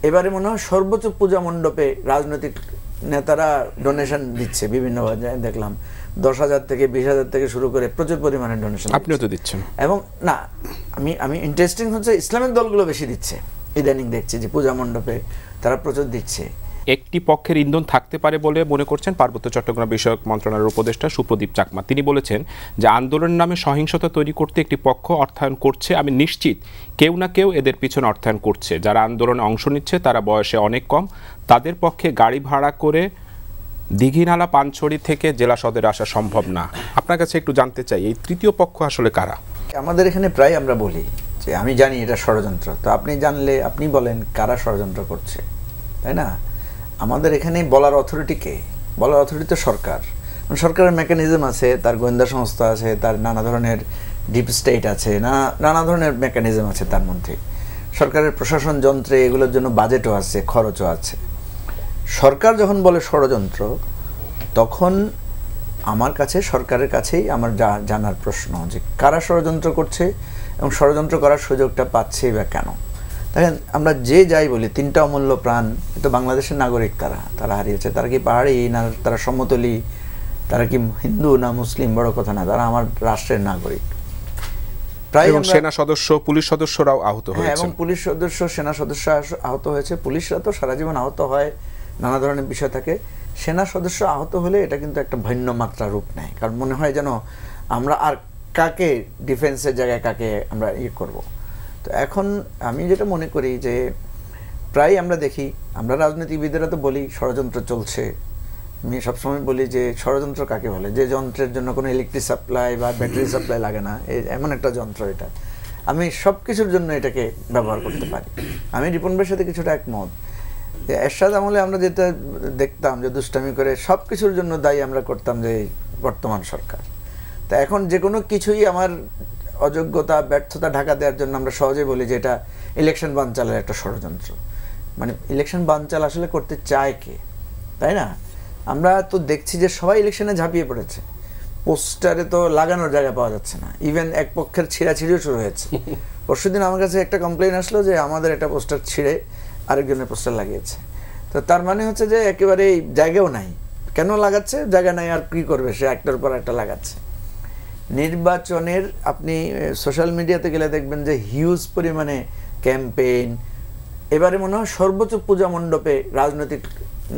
এবারে মনে হয় সর্বোচ্চ পূজা মণ্ডপে রাজনৈতিক নেতারা ডোনেশন দিচ্ছে বিভিন্ন, দেখলাম 10,000 থেকে 20,000 থেকে শুরু করে প্রচুর পরিমাণে ডোনেশন আপনিও তো দিচ্ছেন। এবং না, আমি ইন্টারেস্টিং হচ্ছে ইসলামিক দলগুলো বেশি দিচ্ছে ইদানিং, দেখছি যে পূজা মণ্ডপে তারা প্রচুর দিচ্ছে। একটি পক্ষের ইন্ধন থাকতে পারে বলে মনে করছেন পার্বত্য চট্টগ্রাম বিষয়ক মন্ত্রণালয়ের উপদেষ্টা সুপ্রদীপ চাকমা। তিনি বলেছেন যে আন্দোলনের নামে সহিংসতা তৈরি করতে একটি পক্ষ অর্থায়ন করছে। আমি নিশ্চিত কেউ না কেউ এদের পিছনে অর্থায়ন করছে। যারা আন্দোলনে অংশ নিচ্ছে তারা বয়সে অনেক কম, তাদের পক্ষে গাড়ি ভাড়া করে দীঘিনালা পানছড়ি থেকে জেলা সদরে আসা সম্ভব না। আপনার কাছে একটু জানতে চাই, এই তৃতীয় পক্ষ আসলে কারা? আমাদের এখানে প্রায় আমরা বলি যে আমি জানি এটা ষড়যন্ত্র, তো আপনি জানলে আপনি বলেন কারা ষড়যন্ত্র করছে, তাই না? আমাদের এখানে বলার অথরিটি কে? বলার অথরিটি তো সরকার। সরকারের মেকানিজম আছে, তার গোয়েন্দা সংস্থা আছে, তার নানা ধরনের ডিপ স্টেট আছে, নানা ধরনের মেকানিজম আছে তার মধ্যে। সরকারের প্রশাসন যন্ত্রে এগুলোর জন্য বাজেটও আছে, খরচও আছে। সরকার যখন বলে ষড়যন্ত্র, তখন আমার কাছে, সরকারের কাছেই আমার জানার প্রশ্ন যে কারা ষড়যন্ত্র করছে এবং ষড়যন্ত্র করার সুযোগটা পাচ্ছে বা কেন। দেখেন, আমরা যে যাই বলি, 3টা অমূল্য প্রাণ, তো বাংলাদেশের নাগরিক, তারা হারিয়েছে। তারা কি পাহাড়ি না, তারা সমতলী, তারা কি হিন্দু না মুসলিম, বড় কথা না, তারা আমার রাষ্ট্রের নাগরিক। প্রায় সেনা সদস্য, পুলিশ সদস্যরাও আহত হয়েছে। এবং পুলিশ সদস্য, সেনা সদস্য আহত হয়েছে। পুলিশরা তো সারা জীবন আহত হয়, নানা ধরনের বিষয় থাকে। সেনা সদস্য আহত হলে এটা কিন্তু একটা ভিন্ন মাত্রা রূপ নেয়, কারণ মনে হয় যেন আমরা আর কাকে ডিফেন্সের জায়গায় কাকে আমরা করব। তো এখন আমি যেটা মনে করি যে প্রায় আমরা দেখি, আমরা রাজনীতিবিদেরা তো বলি ষড়যন্ত্র চলছে। আমি সবসময় বলি যে ষড়যন্ত্র কাকে বলে? যে যন্ত্রের জন্য কোনো ইলেকট্রিক সাপ্লাই বা ব্যাটারি সাপ্লাই লাগে না, এমন একটা যন্ত্র এটা। আমি সব কিছুর জন্য এটাকে ব্যবহার করতে পারি। আমি রিপন ভাইয়ের সাথে কিছুটা একমত যে এরশাদ আমলে আমরা যেটা দেখতাম যে দুষ্টামি করে সব কিছুর জন্য দায়ী আমরা করতাম যে বর্তমান সরকার। তা এখন যে কোনো কিছুই আমার অযোগ্যতা, ব্যর্থতা ঢাকা দেওয়ার জন্য আমরা সহজে বলি যে এটা ইলেকশন বানচালের একটা ষড়যন্ত্র। মানে ইলেকশন বানচাল আসলে করতে চায় কে, তাই না? আমরা তো দেখছি যে সবাই ইলেকশনে ঝাঁপিয়ে পড়েছে। পোস্টারে তো লাগানোর জায়গা পাওয়া যাচ্ছে না, ইভেন এক পক্ষের ছিঁড়াছিঁড়িও শুরু হয়েছে। পরশুদিন আমার কাছে একটা কমপ্লেইন আসলো যে আমাদের একটা পোস্টার ছিঁড়ে আরেকজনের পোস্টার লাগিয়েছে। তো তার মানে হচ্ছে যে একেবারে জায়গাও নাই। কেন লাগাচ্ছে? জায়গা নাই, আর কি করবে সে, একটার পর একটা লাগাচ্ছে। নির্বাচনের আপনি সোশ্যাল মিডিয়াতে গেলে দেখবেন যে হিউজ পরিমাণে ক্যাম্পেইন। এবারে মনে হয় সর্বোচ্চ পূজা মণ্ডপে রাজনৈতিক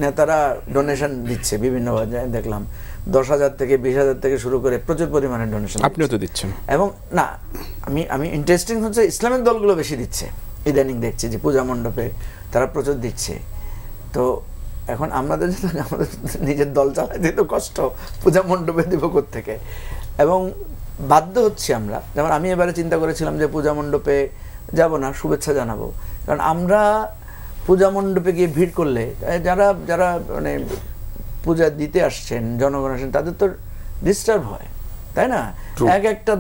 নেতারা ডোনেশন দিচ্ছে বিভিন্ন, দেখলাম 10,000 থেকে 20,000 থেকে শুরু করে প্রচুর পরিমাণে ডোনেশন। আপনিও তো দিচ্ছেন। এবং না, আমি ইন্টারেস্টিং হচ্ছে ইসলামিক দলগুলো বেশি দিচ্ছে ইদানিং, দেখছি যে পূজা মণ্ডপে তারা প্রচুর দিচ্ছে। তো এখন আমাদের নিজের দল চালাতে তো কষ্ট, পূজা মণ্ডপে দিব কোত্থেকে? এবং বাধ্য হচ্ছি আমরা। যেমন আমি এবারে চিন্তা করেছিলাম যে পূজা মণ্ডপে যাব না, শুভেচ্ছা জানাবো, কারণ আমরা পূজা মণ্ডপে গিয়ে ভিড় করলে যারা যারা মানে পূজা দিতে আসছেন, জনগণ আসেন, তাদের তো ডিস্টার্ব হয়, তাই না? একটা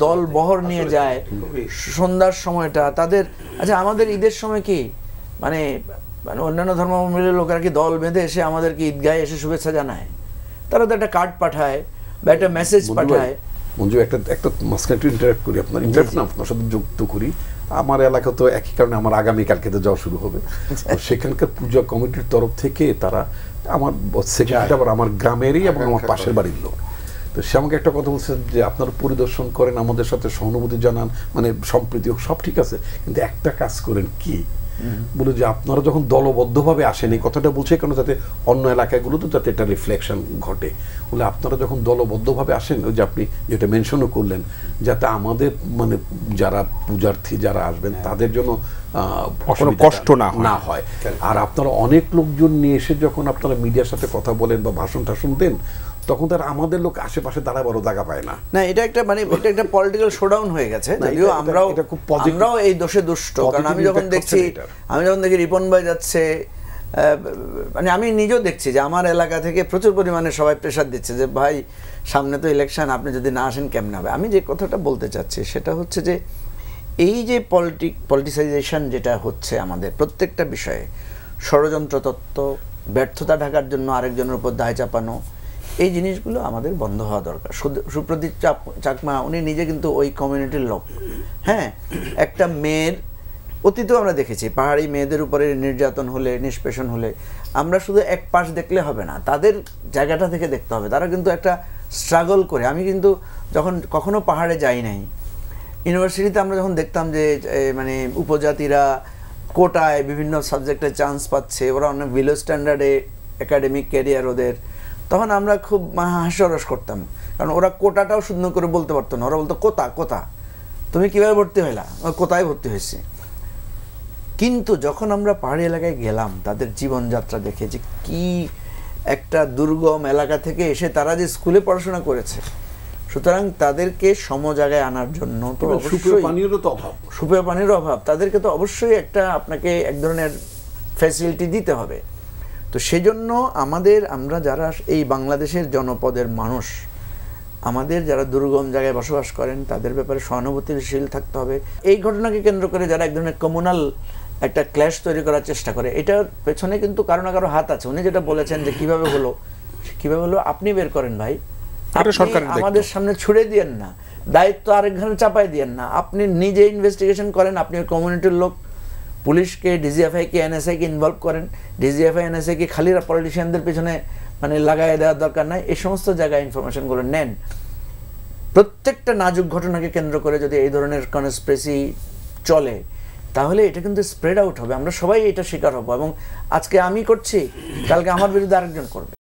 দল বহর নিয়ে যায় সন্ধ্যার সময়টা তাদের। আচ্ছা, আমাদের ঈদের সময় কি মানে অন্যান্য ধর্মাবলম্বীর লোকেরা কি দল বেঁধে এসে আমাদেরকে ঈদগাহে এসে শুভেচ্ছা জানায়? তারা তো একটা কার্ড পাঠায় বা একটা মেসেজ পাঠায়। মঞ্জু, একটা মাঝখানে একটু ইন্টারাক্ট করি, আপনার সাথে যুক্ত করি। আমার এলাকা তো একই কারণে আমার আগামীকালকে তো যাওয়া শুরু হবে। সেখানকার পূজা কমিটির তরফ থেকে তারা আমার সেক্রেটারি আবার আমার গ্রামেরই এবং আমার পাশের বাড়ির লোক। তো সে আমাকে একটা কথা বলছে যে আপনারা পরিদর্শন করেন, আমাদের সাথে সহানুভূতি জানান, মানে সম্প্রীতি সব ঠিক আছে, কিন্তু একটা কাজ করেন কি, বলে যে আপনারা যখন দলবদ্ধভাবে আসেন, এই কথাটা বলছে কেন, যাতে অন্য এলাকাগুলোতে যাতে এটা রিফ্লেকশন ঘটে। বলে আপনারা যখন দলবদ্ধভাবে আসেন, ওই যে আপনি যেটা মেনশনও করলেন, যাতে আমাদের মানে যারা পূজার্থী যারা আসবেন তাদের জন্য কষ্ট না হয়। আর আপনারা অনেক লোকজন নিয়ে এসে যখন আপনারা মিডিয়ার সাথে কথা বলেন বা ভাষণ টাষণ দেন, তখন তার আমাদের লোক আশেপাশে দাঁড়াবারও জায়গা পায় না। না, এটা একটা মানে এটা একটা পলিটিক্যাল শোডাউন হয়ে গেছে। যদিও আমরাও এই দোষে দুষ্ট, কারণ আমি যখন দেখি রিপন ভাই যাচ্ছে, মানে আমি নিজেও দেখছি যে আমার এলাকা থেকে প্রচুর পরিমাণে সবাই প্রেশার দিচ্ছে যে ভাই সামনে তো ইলেকশন, আপনি যদি না আসেন কেমন হবে। আমি যে কথাটা বলতে চাচ্ছি সেটা হচ্ছে যে এই যে পলিটিসাইজেশন যেটা হচ্ছে আমাদের প্রত্যেকটা বিষয়ে, ষড়যন্ত্র তত্ত্ব, ব্যর্থতা ঢাকার জন্য আরেকজনের উপর দায় চাপানো, এই জিনিসগুলো আমাদের বন্ধ হওয়া দরকার। সুপ্রদীপ চাকমা উনি নিজে কিন্তু ওই কমিউনিটির লোক। হ্যাঁ, একটা মেয়ের অতীতেও আমরা দেখেছি পাহাড়ি মেয়েদের উপরে নির্যাতন হলে, নিষ্পেষণ হলে আমরা শুধু এক পাশ দেখলে হবে না, তাদের জায়গাটা থেকে দেখতে হবে। তারা কিন্তু একটা স্ট্রাগল করে। আমি কিন্তু যখন কখনো পাহাড়ে যাই নাই, ইউনিভার্সিটিতে আমরা যখন দেখতাম যে মানে উপজাতিরা কোটায় বিভিন্ন সাবজেক্টে চান্স পাচ্ছে, ওরা অনেক বিলো স্ট্যান্ডার্ডে একাডেমিক ক্যারিয়ার ওদের, তখন আমরা খুব হাস্যরস করতাম, কারণ ওরা কোটাটাও সুন্দর করে বলতে পারতো না। ওরা বলতো কোতা কোতা, তুমি কীভাবে ভর্তি হইলা? কোথায় ভর্তি হয়েছে। কিন্তু যখন আমরা পাহাড়ি এলাকায় গেলাম, তাদের জীবনযাত্রা দেখে যে কি একটা দুর্গম এলাকা থেকে এসে তারা যে স্কুলে পড়াশোনা করেছে, সুতরাং তাদেরকে সম জায়গায় আনার জন্য তো সুপেয় পানিরও তো অভাব, সুপেয় পানির অভাব, তাদেরকে তো অবশ্যই একটা আপনাকে এক ধরনের ফ্যাসিলিটি দিতে হবে। তো সেজন্য আমরা যারা এই বাংলাদেশের জনপদের মানুষ, আমাদের যারা দুর্গম জায়গায় বসবাস করেন, তাদের ব্যাপারে সহানুভূতিশীল থাকতে হবে। এই ঘটনাকে কেন্দ্র করে যারা এক ধরনের কমিউনাল একটা ক্ল্যাশ তৈরি করার চেষ্টা করে, এটার পেছনে কিন্তু কারো না কারো হাত আছে। উনি যেটা বলেছেন যে কিভাবে হলো আপনি বের করেন ভাই, আমাদের সামনে ছুড়ে দিয়েন না, দায়িত্ব আরেকজনের চাপাই দিয়েন না। আপনি নিজে ইনভেস্টিগেশন করেন, আপনি কমিউনিটির লোক, পুলিশকে, ডিজিএফআইকে, এনএসআইকে ইনভলভ করেন। ডিজিএফআই, এনএসআইকে খালি পলিটিশিয়ানদের পেছনে মানে লাগাই দেওয়ার দরকার নাই, এই সমস্ত জায়গায় ইনফরমেশনগুলো নেন। প্রত্যেকটা নাজুক ঘটনাকে কেন্দ্র করে যদি এই ধরনের কনস্পিরেসি চলে, তাহলে এটা কিন্তু স্প্রেড আউট হবে, আমরা সবাই এটা শিকার হব। এবং আজকে আমি করছি, কালকে আমার বিরুদ্ধে আরেকজন করবে।